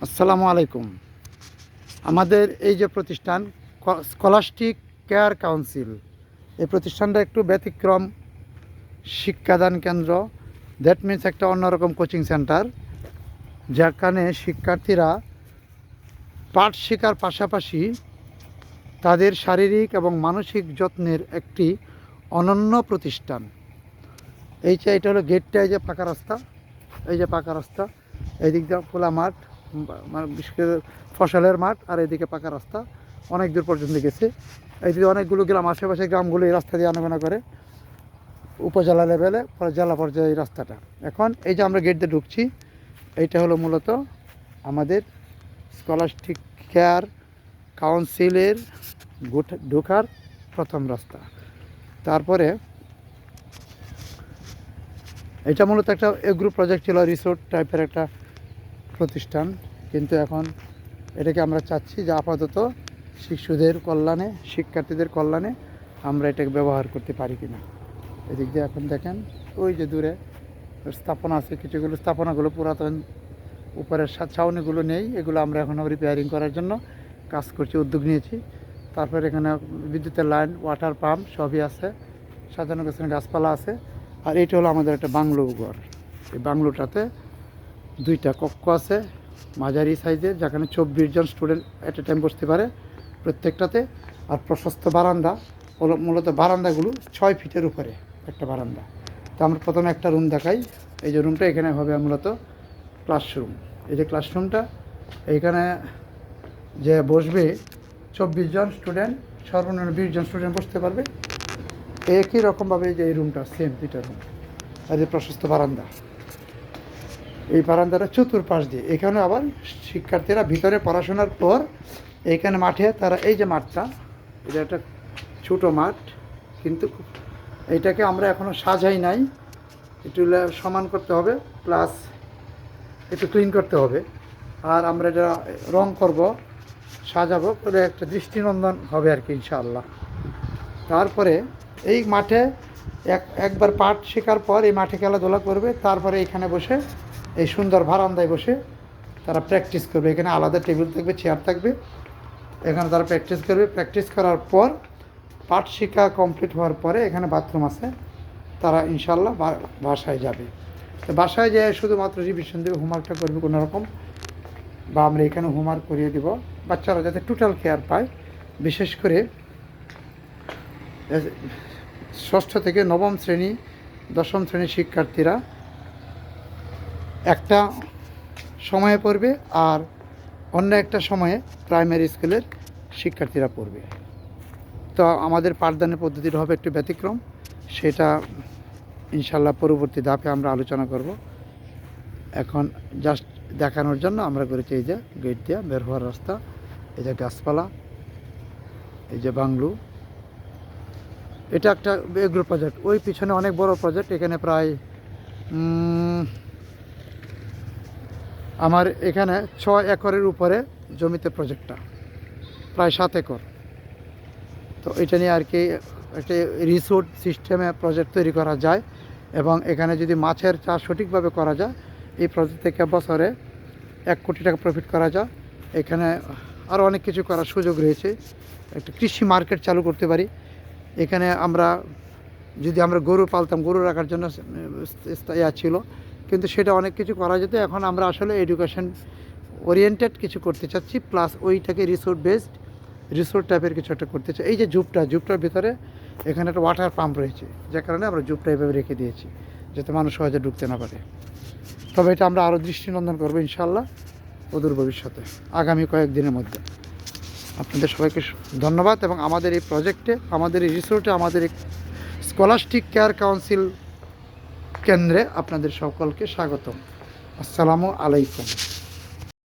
আসসালামু আলাইকুম। আমাদের এই যে প্রতিষ্ঠান স্কলাস্টিক কেয়ার কাউন্সিল, এই প্রতিষ্ঠানটা একটু ব্যতিক্রম শিক্ষাদান কেন্দ্র। দ্যাট মিনস একটা অন্যরকম কোচিং সেন্টার, যেখানে শিক্ষার্থীরা পাঠ শেখার পাশাপাশি তাদের শারীরিক এবং মানসিক যত্নের একটি অনন্য প্রতিষ্ঠান। এটা হলো গেটটা, এই যে পাকা রাস্তা, এই যে পাকা রাস্তা, এই দিক দিয়ে খোলা মাঠ, বিশেষ করে ফসলের মাঠ, আর এদিকে পাকা রাস্তা অনেক দূর পর্যন্ত গেছে। এইদিকে অনেকগুলো গ্রাম, আশেপাশে গ্রামগুলো এই রাস্তা দিয়ে আনাগোনা করে উপজেলা লেভেলে, পরে জেলা পর্যায়ে এই রাস্তাটা। এখন এই যে আমরা গেট দিয়ে ঢুকছি, এইটা হলো মূলত আমাদের স্কলাস্টিক কেয়ার কাউন্সিলের ঢোকার প্রথম রাস্তা। তারপরে এটা মূলত একটা এগ্রো প্রজেক্ট ছিল, রিসোর্ট টাইপের একটা প্রতিষ্ঠান, কিন্তু এখন এটাকে আমরা চাচ্ছি যে আপাতত শিশুদের কল্যাণে, শিক্ষার্থীদের কল্যাণে আমরা এটাকে ব্যবহার করতে পারি কিনা। এদিক দিয়ে এখন দেখেন ওই যে দূরে স্থাপনা আছে, কিছুগুলো স্থাপনাগুলো পুরাতন, উপরের ছাউনিগুলো নেই, এগুলো আমরা এখন রিপেয়ারিং করার জন্য কাজ করছি, উদ্যোগ নিয়েছি। তারপরে এখানে বিদ্যুতের লাইন, ওয়াটার পাম্প সবই আছে, সাজানো গোছানো গাছপালা আছে। আর এইটা হলো আমাদের একটা বাংলো ঘর। এই বাংলোটাতে দুইটা কক্ষ আছে, মাঝারি সাইজের, যেখানে 24 জন স্টুডেন্ট এট এ টাইম বসতে পারে প্রত্যেকটাতে। আর প্রশস্ত বারান্দা, মূলত বারান্দাগুলো 6 ফিটের উপরে একটা বারান্দা। তো আমরা প্রথমে একটা রুম দেখাই। এই যে রুমটা, এখানে হবে মূলত ক্লাসরুম। এই যে ক্লাসরুমটা, এইখানে যে বসবে 24 জন স্টুডেন্ট, সর্বনিম্ন 20 জন স্টুডেন্ট বসতে পারবে। একই রকমভাবে যে এই রুমটা সেম, দুইটা রুম। আর যে প্রশস্ত বারান্দা, এই বারান্দাটা চতুর্পাশ দিয়ে, এখানে আবার শিক্ষার্থীরা ভিতরে পড়াশোনার পর এইখানে মাঠে তারা, এই যে মাঠটা, এটা একটা ছোটো মাঠ, কিন্তু এইটাকে আমরা এখনও সাজাই নাই, একটু সমান করতে হবে, প্লাস একটু ক্লিন করতে হবে। আর আমরা এটা রং করব, সাজাবো, করে একটা দৃষ্টিনন্দন হবে আর কি ইনশাআল্লাহ। তারপরে এই মাঠে একবার পাঠ শেখার পর এই মাঠে খেলাধুলা করবে, তারপরে এখানে বসে এই সুন্দর বারান্দায় বসে তারা প্র্যাকটিস করবে। এখানে আলাদা টেবিল থাকবে, চেয়ার থাকবে, এখানে তারা প্র্যাকটিস করবে। প্র্যাকটিস করার পর পাঠ শেখা কমপ্লিট হওয়ার পরে এখানে বাথরুম আছে, তারা ইনশাল্লাহ বাসায় যাবে। তো বাসায় যেয়ে শুধুমাত্র রিভিশন দেবে, হোমওয়ার্কটা করবে কোনো রকম, বা আমরা এখানে হোমওয়ার্ক করিয়ে দেব। বাচ্চারা যাতে টোটাল কেয়ার পায়, বিশেষ করে 6ষ্ঠ থেকে 9ম শ্রেণী, 10ম শ্রেণীর শিক্ষার্থীরা একটা সময়ে পড়বে, আর অন্য একটা সময়ে প্রাইমারি স্কুলের শিক্ষার্থীরা পড়বে। তো আমাদের পাঠদানের পদ্ধতিটা হবে একটু ব্যতিক্রম, সেটা ইনশাল্লাহ পরবর্তী ধাপে আমরা আলোচনা করব। এখন জাস্ট দেখানোর জন্য আমরা করেছি এই যে গেট দিয়ে বের হওয়ার রাস্তা, এই যে গাছপালা, এই যে বাংলো। এটা একটা এগ্রো প্রজেক্ট, ওই পিছনে অনেক বড় প্রজেক্ট। এখানে প্রায় আমার এখানে 6 একরের উপরে জমিতে প্রজেক্টটা, প্রায় 7 একর। তো এটা নিয়ে আর কি একটা রিসোর্ট সিস্টেমে প্রজেক্ট তৈরি করা যায়, এবং এখানে যদি মাছের চাষ সঠিকভাবে করা যায়, এই প্রজেক্ট থেকে বছরে 1 কোটি টাকা প্রফিট করা যায়। এখানে আরও অনেক কিছু করার সুযোগ রয়েছে, একটা কৃষি মার্কেট চালু করতে পারি। এখানে আমরা যদি আমরা গরু পালতাম, গরু রাখার জন্য ছিল, কিন্তু সেটা অনেক কিছু করা যেত। এখন আমরা আসলে এডুকেশন ওরিয়েন্টেড কিছু করতে চাচ্ছি, প্লাস ওইটাকে রিসোর্ট টাইপের কিছু একটা করতে চাই। এই যে ঝুপটার ভিতরে এখানে একটা ওয়াটার পাম্প রয়েছে, যে কারণে আমরা ঝুপটা এভাবে রেখে দিয়েছি, যাতে মানুষ সহজে ঢুকতে না পারে। তবে এটা আমরা আরও দৃষ্টিনন্দন করবো ইনশাল্লাহ অদূর ভবিষ্যতে, আগামী কয়েকদিনের মধ্যে। আপনাদের সবাইকে ধন্যবাদ, এবং আমাদের এই প্রজেক্টে, আমাদের এই রিসোর্টে, আমাদের এই স্কলাস্টিক কেয়ার কাউন্সিল কেন্দ্রে আপনাদের সকলকে স্বাগতম। আসসালামু আলাইকুম।